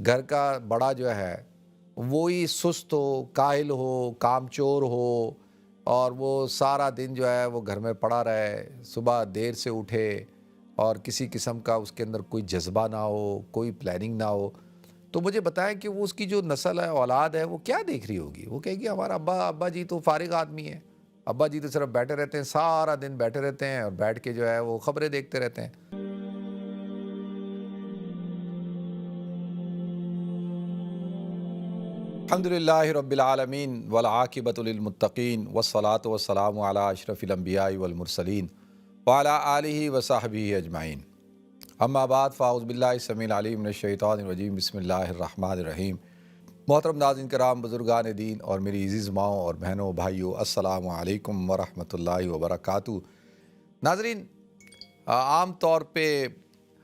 گھر کا بڑا جو ہے وہی سست ہو، کاہل ہو، کام چور ہو، اور وہ سارا دن جو ہے وہ گھر میں پڑا رہے، صبح دیر سے اٹھے اور کسی قسم کا اس کے اندر کوئی جذبہ نہ ہو، کوئی پلاننگ نہ ہو، تو مجھے بتائیں کہ وہ اس کی جو نسل ہے، اولاد ہے، وہ کیا دیکھ رہی ہوگی؟ وہ کہے گی ہمارا ابا جی تو فارغ آدمی ہے، ابا جی تو صرف بیٹھے رہتے ہیں، سارا دن بیٹھے رہتے ہیں اور بیٹھ کے جو ہے وہ خبریں دیکھتے رہتے ہیں۔ الحمدللہ رب العالمین والعاقبۃ للمتقین والصلاة والسلام علی اشرف الانبیاء والمرسلین وعلی آلہ وصحبہ اجمعین، اما بعد فاعوذ باللہ السمیع العلیم من الشیطان الرجیم، بسم اللہ الرحمن الرحیم۔ محترم ناظرین کرام، بزرگان دین اور میری عزیز ماؤں اور بہنوں بھائیوں، السلام علیکم ورحمۃ اللہ وبرکاتہ۔ ناظرین، عام طور پہ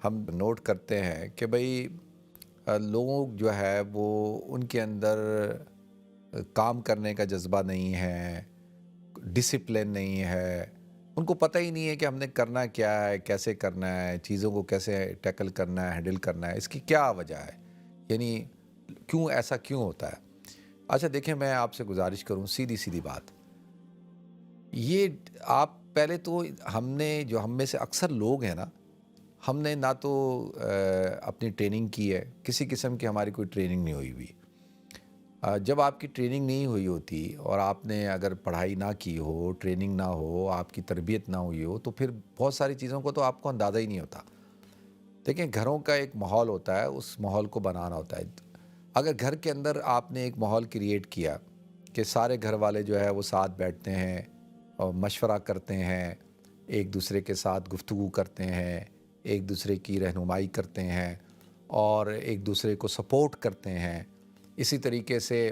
ہم نوٹ کرتے ہیں کہ بھئی لوگ جو ہے وہ ان کے اندر کام کرنے کا جذبہ نہیں ہے، ڈسپلن نہیں ہے، ان کو پتہ ہی نہیں ہے کہ ہم نے کرنا کیا ہے، کیسے کرنا ہے، چیزوں کو کیسے ٹیکل کرنا ہے، ہینڈل کرنا ہے، اس کی کیا وجہ ہے، یعنی ایسا کیوں ہوتا ہے؟ اچھا دیکھیں، میں آپ سے گزارش کروں، سیدھی بات، یہ آپ پہلے تو ہم میں سے اکثر لوگ ہیں نا، ہم نے نہ تو اپنی ٹریننگ کی ہے، کسی قسم کی ہماری کوئی ٹریننگ نہیں ہوئی ہوئی۔ جب آپ کی ٹریننگ نہیں ہوئی ہوتی اور آپ نے اگر پڑھائی نہ کی ہو، ٹریننگ نہ ہو، آپ کی تربیت نہ ہوئی ہو، تو پھر بہت ساری چیزوں کو تو آپ کو اندازہ ہی نہیں ہوتا۔ دیکھیں، گھروں کا ایک ماحول ہوتا ہے، اس ماحول کو بنانا ہوتا ہے۔ اگر گھر کے اندر آپ نے ایک ماحول کریٹ کیا کہ سارے گھر والے جو ہے وہ ساتھ بیٹھتے ہیں اور مشورہ کرتے ہیں، ایک دوسرے کے ساتھ گفتگو کرتے ہیں، ایک دوسرے کی رہنمائی کرتے ہیں اور ایک دوسرے کو سپورٹ کرتے ہیں، اسی طریقے سے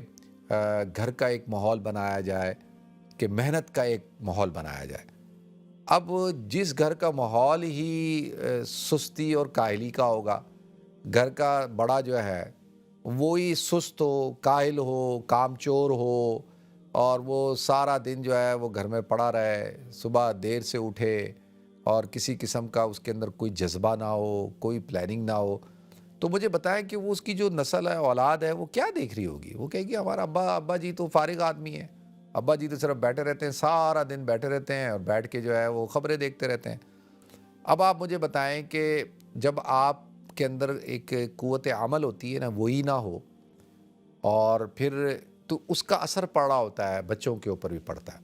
گھر کا ایک ماحول بنایا جائے کہ محنت کا ایک ماحول بنایا جائے۔ اب جس گھر کا ماحول ہی سستی اور کاہلی کا ہوگا، گھر کا بڑا جو ہے وہی سست ہو، کاہل ہو، کام چور ہو، اور وہ سارا دن جو ہے وہ گھر میں پڑا رہے، صبح دیر سے اٹھے اور کسی قسم کا اس کے اندر کوئی جذبہ نہ ہو، کوئی پلاننگ نہ ہو، تو مجھے بتائیں کہ وہ اس کی جو نسل ہے، اولاد ہے، وہ کیا دیکھ رہی ہوگی؟ وہ کہے گی ہمارا ابا جی تو فارغ آدمی ہے، ابا جی تو صرف بیٹھے رہتے ہیں، سارا دن بیٹھے رہتے ہیں اور بیٹھ کے جو ہے وہ خبریں دیکھتے رہتے ہیں۔ اب آپ مجھے بتائیں کہ جب آپ کے اندر ایک قوت عمل ہوتی ہے نا، وہی نہ ہو، اور پھر تو اس کا اثر پڑ رہا ہوتا ہے، بچوں کے اوپر بھی پڑتا ہے۔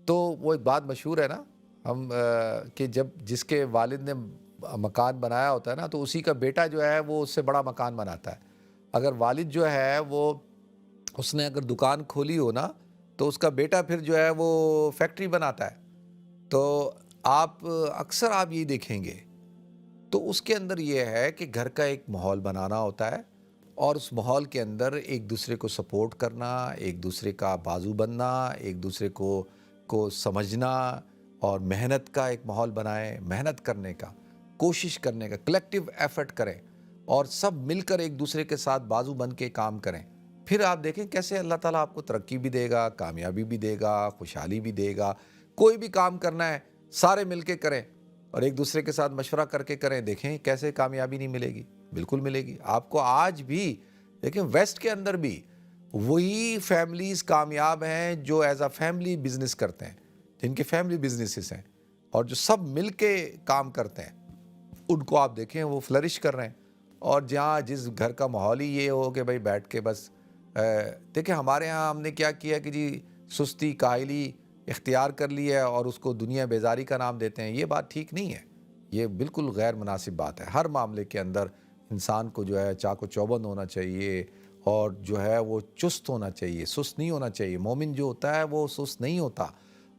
تو وہ ایک بات مشہور ہے نا، کہ جب جس کے والد نے مکان بنایا ہوتا ہے نا، تو اسی کا بیٹا جو ہے وہ اس سے بڑا مکان بناتا ہے۔ اگر والد جو ہے وہ اس نے اگر دکان کھولی ہو نا، تو اس کا بیٹا پھر جو ہے وہ فیکٹری بناتا ہے۔ تو اکثر آپ یہی دیکھیں گے، تو اس کے اندر یہ ہے کہ گھر کا ایک ماحول بنانا ہوتا ہے، اور اس ماحول کے اندر ایک دوسرے کو سپورٹ کرنا، ایک دوسرے کا بازو بننا، ایک دوسرے کو سمجھنا، اور محنت کا ایک ماحول بنائیں، محنت کرنے کا، کوشش کرنے کا، کلیکٹیو ایفرٹ کریں اور سب مل کر ایک دوسرے کے ساتھ بازو بن کے کام کریں۔ پھر آپ دیکھیں کیسے اللہ تعالیٰ آپ کو ترقی بھی دے گا، کامیابی بھی دے گا، خوشحالی بھی دے گا۔ کوئی بھی کام کرنا ہے، سارے مل کے کریں اور ایک دوسرے کے ساتھ مشورہ کر کے کریں، دیکھیں کیسے کامیابی نہیں ملے گی، بالکل ملے گی آپ کو۔ آج بھی دیکھیں، ویسٹ کے اندر بھی وہی فیملیز کامیاب ہیں جو ایز اے فیملی بزنس کرتے ہیں، جن کے فیملی بزنسز ہیں اور جو سب مل کے کام کرتے ہیں، ان کو آپ دیکھیں وہ فلرش کر رہے ہیں۔ اور جہاں جس گھر کا ماحول ہی یہ ہو کہ بھائی بیٹھ کے بس دیکھیں، ہمارے ہاں ہم نے کیا کیا کہ جی سستی کاہلی اختیار کر لی ہے اور اس کو دنیا بیزاری کا نام دیتے ہیں۔ یہ بات ٹھیک نہیں ہے، یہ بالکل غیر مناسب بات ہے۔ ہر معاملے کے اندر انسان کو جو ہے چاق و چوبند ہونا چاہیے، اور جو ہے وہ چست ہونا چاہیے، سست نہیں ہونا چاہیے۔ مومن جو ہوتا ہے وہ سست نہیں ہوتا،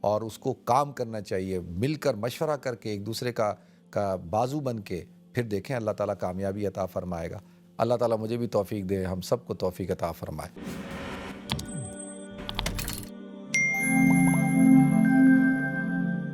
اور اس کو کام کرنا چاہیے، مل کر مشورہ کر کے ایک دوسرے کا بازو بن کے، پھر دیکھیں اللہ تعالیٰ کامیابی عطا فرمائے گا۔ اللہ تعالیٰ مجھے بھی توفیق دے، ہم سب کو توفیق عطا فرمائے۔